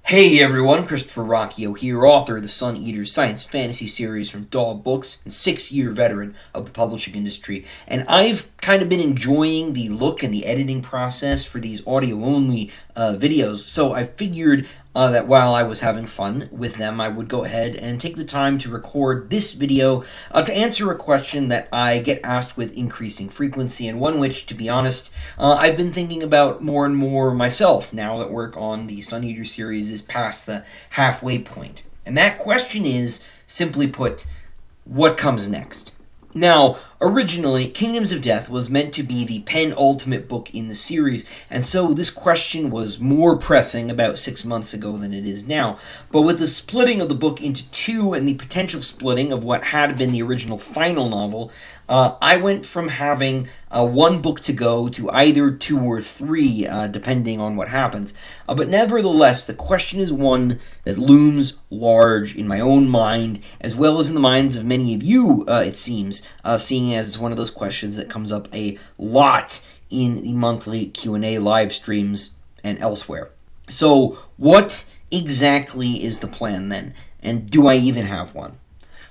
Hey everyone, Christopher Ruocchio here, author of the Sun Eaters science fantasy series from Dog Books and 6-year veteran of the publishing industry. And I've kind of been enjoying the look and the editing process for these audio-only videos, so I figured that while I was having fun with them, I would go ahead and take the time to record this video to answer a question that I get asked with increasing frequency, and one which, to be honest, I've been thinking about more and more myself now that work on the Sun Eater series is past the halfway point. And that question is, simply put, what comes next? Now, originally, Kingdoms of Death was meant to be the penultimate book in the series, and so this question was more pressing about 6 months ago than it is now. But with the splitting of the book into two and the potential splitting of what had been the original final novel, I went from having one book to go to either 2 or 3, depending on what happens. But nevertheless, the question is one that looms large in my own mind, as well as in the minds of many of you, it seems, seeing as it's one of those questions that comes up a lot in the monthly Q&A live streams and elsewhere. So, what exactly is the plan then? And do I even have one?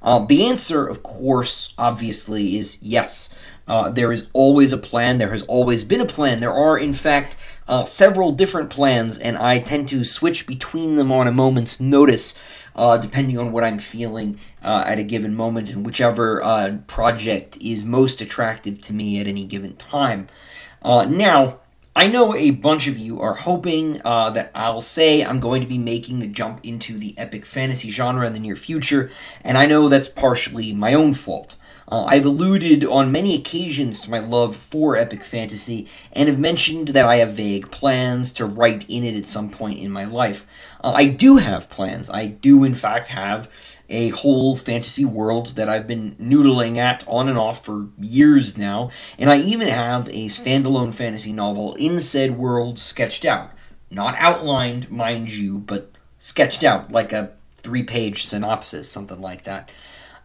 The answer, of course, obviously, is yes. There is always a plan. There has always been a plan. There are, in fact, several different plans, and I tend to switch between them on a moment's notice, depending on what I'm feeling at a given moment and whichever project is most attractive to me at any given time. Now, I know a bunch of you are hoping that I'll say I'm going to be making the jump into the epic fantasy genre in the near future, and I know that's partially my own fault. I've alluded on many occasions to my love for epic fantasy, and have mentioned that I have vague plans to write in it at some point in my life. I do have plans. I do, in fact, have a whole fantasy world that I've been noodling at on and off for years now, and I even have a standalone fantasy novel in said world sketched out. Not outlined, mind you, but sketched out, like a 3-page synopsis, something like that.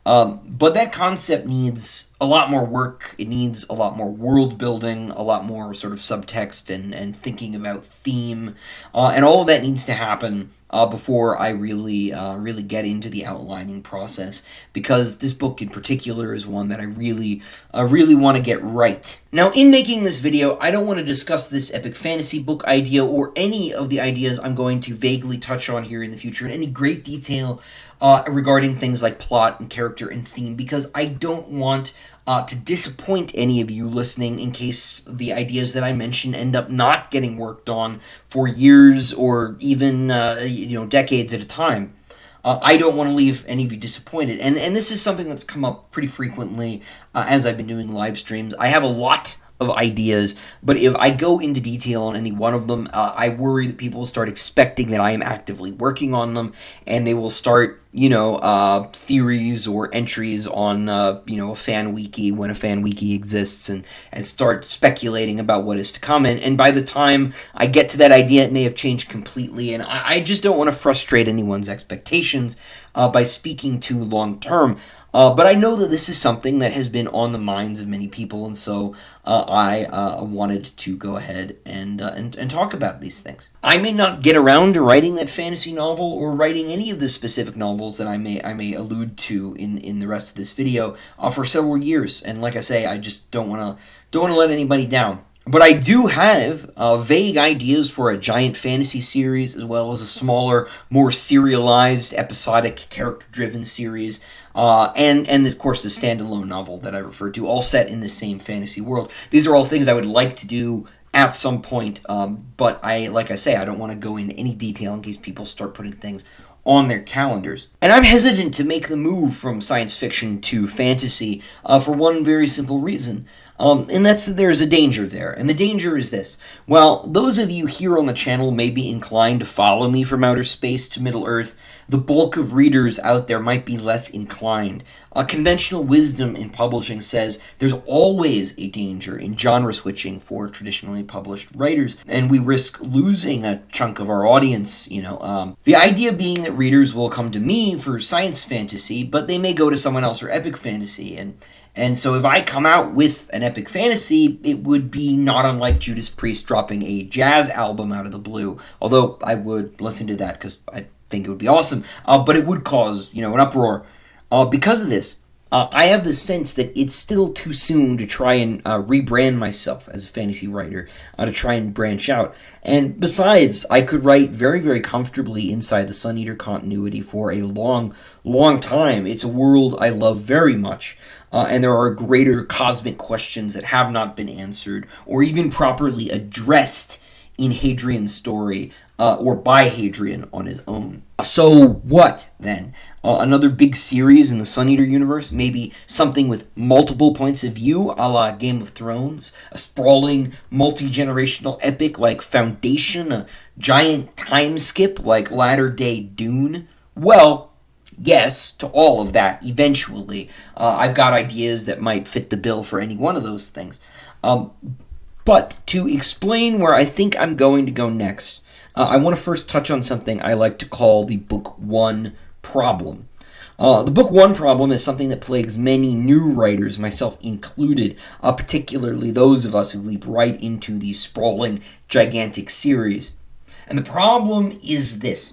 But that concept needs a lot more work. It needs a lot more world building, a lot more sort of subtext and thinking about theme, and all of that needs to happen before I really get into the outlining process, because this book in particular is one that I really want to get right. Now, in making this video, I don't want to discuss this epic fantasy book idea or any of the ideas I'm going to vaguely touch on here in the future in any great detail regarding things like plot and character and theme, because I don't want to disappoint any of you listening in case the ideas that I mention end up not getting worked on for years or even decades at a time. I don't want to leave any of you disappointed, and this is something that's come up pretty frequently as I've been doing live streams. I have a lot of ideas, but if I go into detail on any one of them, I worry that people will start expecting that I am actively working on them, and they will start, theories or entries on, a fan wiki when a fan wiki exists, and start speculating about what is to come. And by the time I get to that idea, it may have changed completely, and I just don't want to frustrate anyone's expectations by speaking too long term. But I know that this is something that has been on the minds of many people, and so I wanted to go ahead and talk about these things. I may not get around to writing that fantasy novel or writing any of the specific novels that I may allude to in the rest of this video for several years, and like I say, I just don't want to let anybody down. But I do have vague ideas for a giant fantasy series, as well as a smaller, more serialized, episodic, character-driven series, and of course the standalone novel that I referred to, all set in the same fantasy world. These are all things I would like to do at some point, but like I say, I don't want to go into any detail in case people start putting things on their calendars. And I'm hesitant to make the move from science fiction to fantasy for one very simple reason. And that's that there's a danger there. And the danger is this. While those of you here on the channel may be inclined to follow me from outer space to Middle-earth, the bulk of readers out there might be less inclined. Conventional wisdom in publishing says there's always a danger in genre switching for traditionally published writers, and we risk losing a chunk of our audience, The idea being that readers will come to me for science fantasy, but they may go to someone else for epic fantasy, and And so if I come out with an epic fantasy, it would be not unlike Judas Priest dropping a jazz album out of the blue. Although I would listen to that because I think it would be awesome. But it would cause, an uproar. Because of this, I have the sense that it's still too soon to try and rebrand myself as a fantasy writer, to try and branch out. And besides, I could write very, very comfortably inside the Sun Eater continuity for a long, long time. It's a world I love very much, and there are greater cosmic questions that have not been answered or even properly addressed in Hadrian's story, or by Hadrian on his own. So what, then? Another big series in the Sun Eater universe, maybe something with multiple points of view, a la Game of Thrones, a sprawling, multi-generational epic like Foundation, a giant time skip like Latter-day Dune? Well, yes to all of that, eventually. I've got ideas that might fit the bill for any one of those things. But to explain where I think I'm going to go next, I want to first touch on something I like to call the Book 1 problem. The Book 1 problem is something that plagues many new writers, myself included, particularly those of us who leap right into the sprawling, gigantic series. And the problem is this.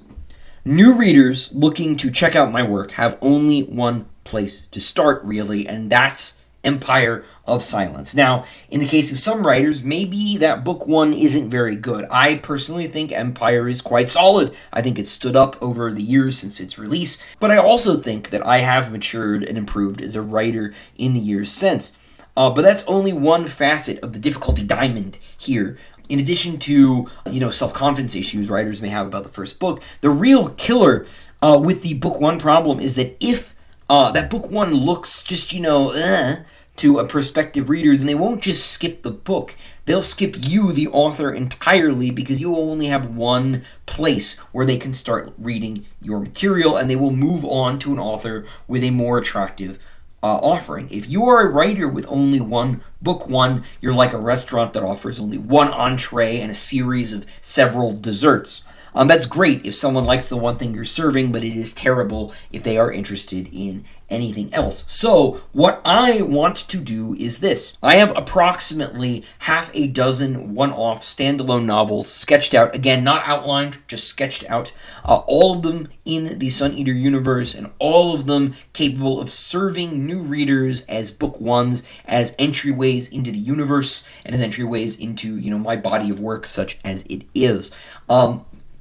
New readers looking to check out my work have only one place to start, really, and that's Empire of Silence. Now, in the case of some writers, maybe that Book 1 isn't very good. I personally think Empire is quite solid. I think it's stood up over the years since its release, but I also think that I have matured and improved as a writer in the years since. But that's only one facet of the difficulty diamond here. In addition to, self-confidence issues writers may have about the first book, the real killer with the Book 1 problem is that if that Book 1 looks just, to a prospective reader, then they won't just skip the book. They'll skip you, the author, entirely because you will only have one place where they can start reading your material, and they will move on to an author with a more attractive offering. If you are a writer with only one Book 1, you're like a restaurant that offers only one entree and a series of several desserts. That's great if someone likes the one thing you're serving, but it is terrible if they are interested in anything else. So, what I want to do is this. I have approximately half a dozen one-off standalone novels sketched out. Again, not outlined, just sketched out. All of them in the Sun Eater universe, and all of them capable of serving new readers as Book 1s, as entryways into the universe, and as entryways into, my body of work, such as it is.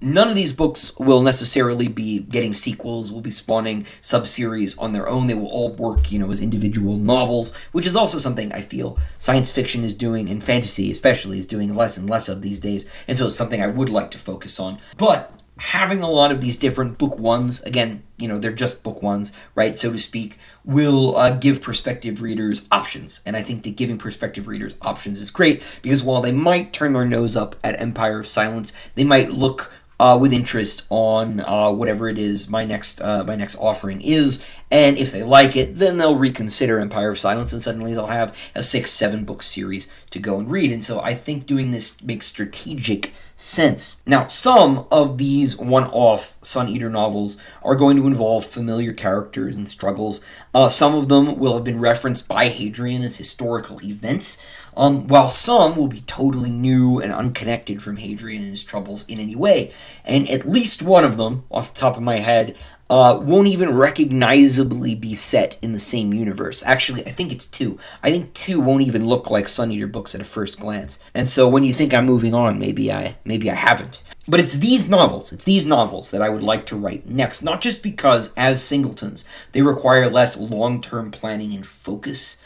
None of these books will necessarily be getting sequels, will be spawning sub-series on their own. They will all work, as individual novels, which is also something I feel science fiction is doing, and fantasy especially is doing less and less of these days, and so it's something I would like to focus on. But having a lot of these different Book 1s, again, they're just Book 1s, right, so to speak, will give prospective readers options. And I think that giving prospective readers options is great, because while they might turn their nose up at Empire of Silence, they might look with interest on whatever it is my next offering is, and if they like it, then they'll reconsider Empire of Silence, and suddenly they'll have a 6-7 book series to go and read. And so I think doing this makes strategic sense. Now, some of these one-off Sun Eater novels are going to involve familiar characters and struggles. Some of them will have been referenced by Hadrian as historical events, while some will be totally new and unconnected from Hadrian and his troubles in any way. And at least one of them, off the top of my head, won't even recognizably be set in the same universe. Actually, I think it's 2. I think 2 won't even look like Sun Eater books at a first glance. And so when you think I'm moving on, maybe I haven't. But it's these novels that I would like to write next, not just because, as singletons, they require less long-term planning and focus.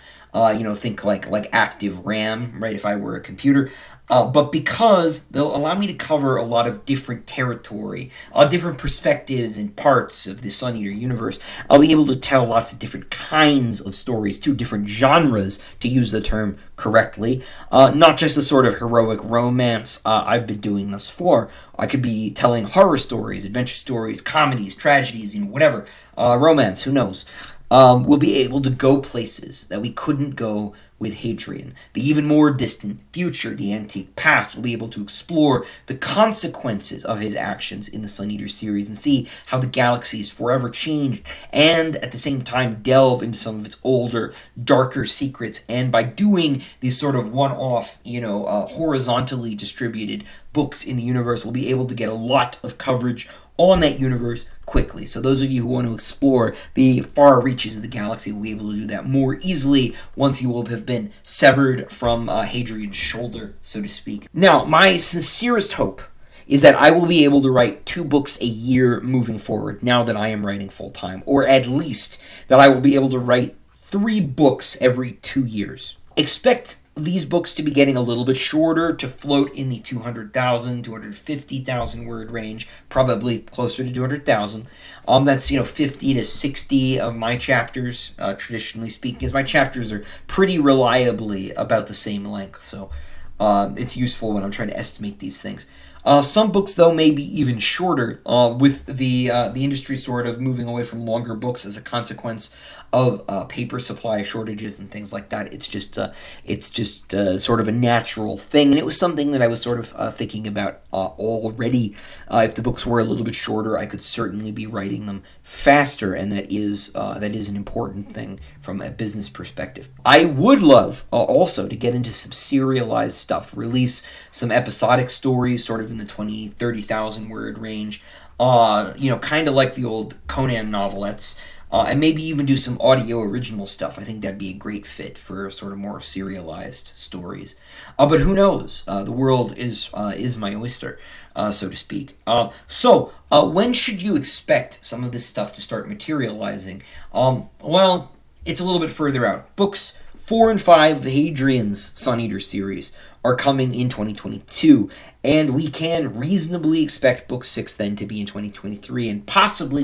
Think like active RAM, right, if I were a computer. But because they'll allow me to cover a lot of different territory, different perspectives and parts of the Sun Eater universe, I'll be able to tell lots of different kinds of stories, too, different genres, to use the term correctly. Not just the sort of heroic romance I've been doing thus far. I could be telling horror stories, adventure stories, comedies, tragedies, whatever. Romance, who knows? We'll be able to go places that we couldn't go with Hadrian. The even more distant future, the antique past, will be able to explore the consequences of his actions in the Sun Eater series and see how the galaxy is forever changed, and at the same time delve into some of its older, darker secrets. And by doing these sort of one-off, horizontally distributed books in the universe, we'll be able to get a lot of coverage on that universe quickly. So those of you who want to explore the far reaches of the galaxy will be able to do that more easily once you will have been severed from Hadrian's shoulder, so to speak. Now, my sincerest hope is that I will be able to write 2 books a year moving forward, now that I am writing full-time, or at least that I will be able to write 3 books every 2 years. Expect these books to be getting a little bit shorter, to float in the 200,000, 250,000 word range, probably closer to 200,000. That's, 50 to 60 of my chapters, traditionally speaking, because my chapters are pretty reliably about the same length, so it's useful when I'm trying to estimate these things. Some books, though, may be even shorter, with the industry sort of moving away from longer books as a consequence of paper supply shortages and things like that. It's just sort of a natural thing, and it was something that I was sort of thinking about already. If the books were a little bit shorter, I could certainly be writing them faster, and that is an important thing from a business perspective. I would love also to get into some serialized stuff, release some episodic stories, sort of in the 20, 30,000 word range, kind of like the old Conan novelettes, and maybe even do some audio original stuff. I think that'd be a great fit for sort of more serialized stories. But who knows? The world is my oyster, so to speak. So when should you expect some of this stuff to start materializing? Well, it's a little bit further out. Books 4 and 5 of Hadrian's Sun Eater series are coming in 2022, and we can reasonably expect book 6 then to be in 2023, and possibly,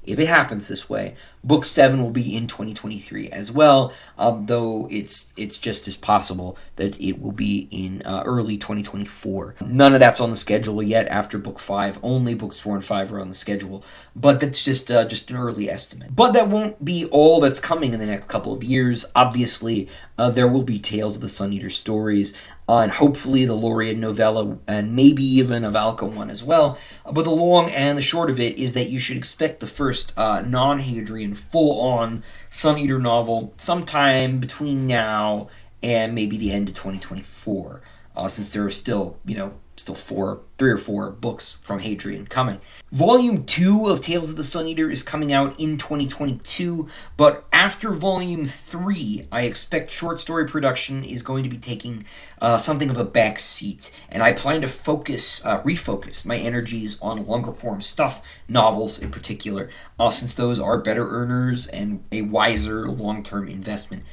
if it happens this way, book 7 will be in 2023 as well, though it's just as possible that it will be in early 2024. None of that's on the schedule yet after book 5. Only books 4 and 5 are on the schedule, but that's just an early estimate. But that won't be all that's coming in the next couple of years. Obviously, there will be Tales of the Sun Eater stories, and hopefully the Lorien novella, and maybe even a Valka one as well. But the long and the short of it is that you should expect the first non-Hadrian full-on Sun Eater novel sometime between now and maybe the end of 2024, since there are still 3 or 4 books from Hadrian coming. Volume 2 of Tales of the Sun Eater is coming out in 2022, but after Volume 3, I expect short story production is going to be taking something of a back seat, and I plan to refocus my energies on longer form stuff, novels in particular, since those are better earners and a wiser long-term investment.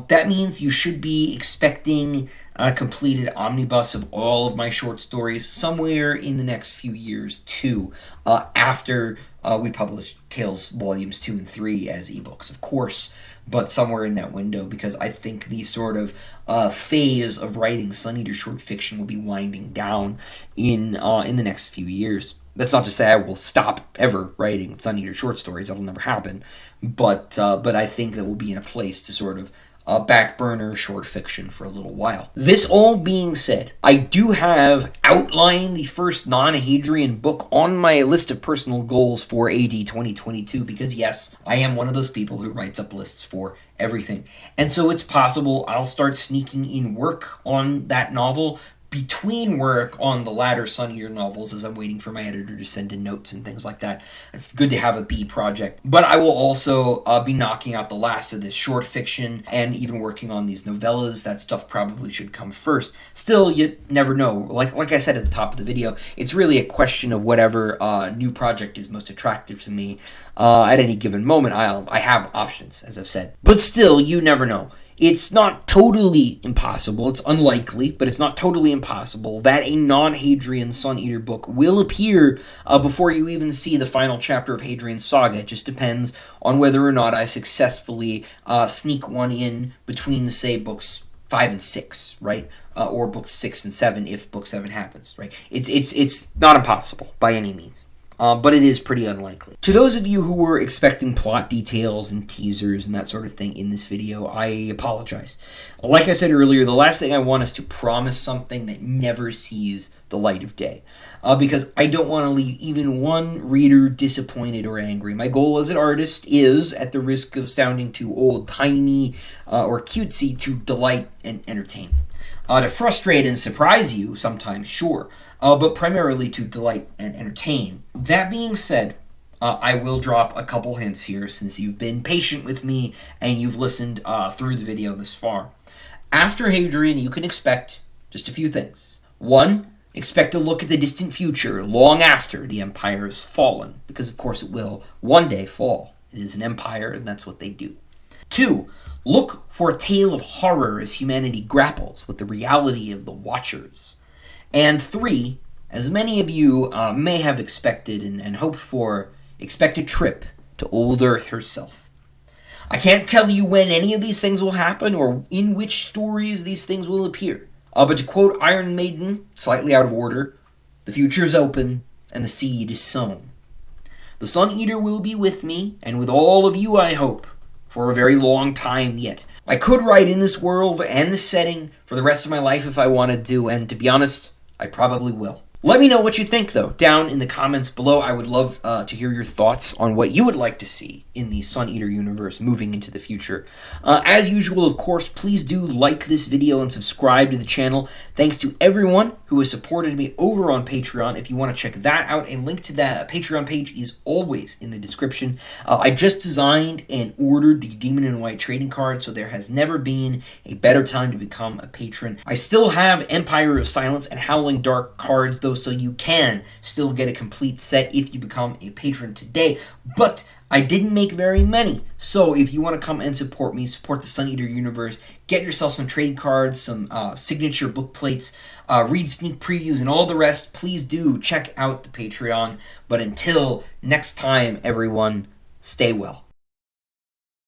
That means you should be expecting a completed omnibus of all of my short stories somewhere in the next few years, too, after we publish Tales Volumes 2 and 3 as ebooks, of course, but somewhere in that window, because I think the sort of phase of writing Sun Eater short fiction will be winding down in the next few years. That's not to say I will stop ever writing Sun Eater short stories. That'll never happen. But I think that we'll be in a place to sort of back burner short fiction for a little while. This all being said, I do have outlined the first non-Hadrian book on my list of personal goals for AD 2022, because yes, I am one of those people who writes up lists for everything. And so it's possible I'll start sneaking in work on that novel between work on the latter Sun Eater novels as I'm waiting for my editor to send in notes and things like that. It's good to have a B project. But I will also be knocking out the last of this short fiction and even working on these novellas. That stuff probably should come first. Still, you never know. Like I said at the top of the video, it's really a question of whatever new project is most attractive to me at any given moment. I have options, as I've said. But still, you never know. It's not totally impossible, it's unlikely, but it's not totally impossible that a non-Hadrian Sun Eater book will appear before you even see the final chapter of Hadrian's saga. It just depends on whether or not I successfully sneak one in between, say, books 5 and 6, right? Or books 6 and 7 if book 7 happens, right? It's not impossible by any means. but it is pretty unlikely. To those of you who were expecting plot details and teasers and that sort of thing in this video, I apologize. Like I said earlier, the last thing I want is to promise something that never sees the light of day, because I don't want to leave even one reader disappointed or angry. My goal as an artist is, at the risk of sounding too old-timey or cutesy, to delight and entertain. To frustrate and surprise you sometimes, sure, but primarily to delight and entertain. That being said, I will drop a couple hints here since you've been patient with me and you've listened through the video this far. After Hadrian, you can expect just a few things. One, expect a look at the distant future, long after the empire has fallen, because of course it will one day fall. It is an empire, and that's what they do. Two, look for a tale of horror as humanity grapples with the reality of the Watchers. And three, as many of you may have expected and hoped for, expect a trip to old Earth herself. I can't tell you when any of these things will happen or in which stories these things will appear. But to quote Iron Maiden, slightly out of order, the future is open and the seed is sown. The Sun Eater will be with me, and with all of you, I hope, for a very long time yet. I could write in this world and this setting for the rest of my life if I wanted to, and to be honest, I probably will. Let me know what you think, though, down in the comments below. I would love to hear your thoughts on what you would like to see in the Sun Eater universe moving into the future. As usual, of course, please do like this video and subscribe to the channel. Thanks to everyone who has supported me over on Patreon. If you want to check that out, a link to that Patreon page is always in the description. I just designed and ordered the Demon in White trading card, so there has never been a better time to become a patron. I still have Empire of Silence and Howling Dark cards, though, so you can still get a complete set if you become a patron today, but I didn't make very many. So if you want to come and support me, support the Sun Eater universe, get yourself some trading cards, some signature book plates, read sneak previews, and all the rest, please do check out the Patreon. But until next time, everyone, stay well.